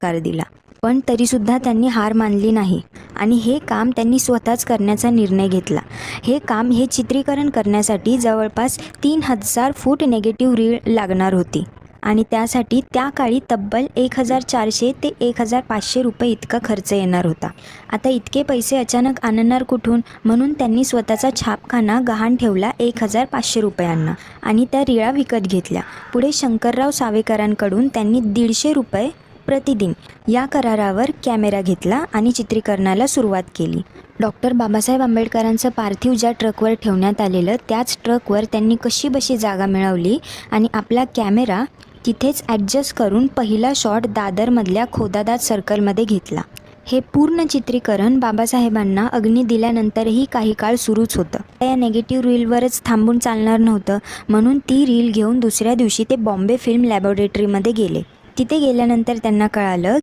Car दिला. पण तरीसुद्धा त्यांनी हार मानली नाही आणि हे काम त्यांनी स्वतःच करण्याचा निर्णय घेतला. हे चित्रीकरण करण्यासाठी जवळपास 3000 फूट नेगेटिव्ह रीळ लागणार होती आणि त्यासाठी त्या काळी तब्बल 1400 ते 1500 रुपये इतका खर्च येणार होता. आता इतके पैसे अचानक आणणार कुठून, म्हणून त्यांनी स्वतःचा छापखाना गहाण ठेवला 1500 रुपयांना आणि त्या रीळा विकत घेतल्या. पुढे शंकरराव सावेकरांकडून त्यांनी 150 रुपये प्रतिदिन या करारावर कॅमेरा घेतला आणि चित्रीकरणाला सुरुवात केली. डॉक्टर बाबासाहेब आंबेडकरांचं पार्थिव ज्या ट्रकवर ठेवण्यात आलेलं त्याच ट्रकवर त्यांनी कशीबशी जागा मिळवली आणि आपला कॅमेरा तिथेच ॲडजस्ट करून पहिला शॉट दादरमधल्या खोदादात सर्कलमध्ये घेतला. हे पूर्ण चित्रीकरण बाबासाहेबांना अग्नी दिल्यानंतरही काही काळ सुरूच होतं. या नेगेटिव्ह रीलवरच थांबून चालणार नव्हतं, म्हणून ती रील घेऊन दुसऱ्या दिवशी ते बॉम्बे फिल्म लॅबोरेटरीमध्ये गेले. तिथे गेल्यानंतर त्यांना कळालं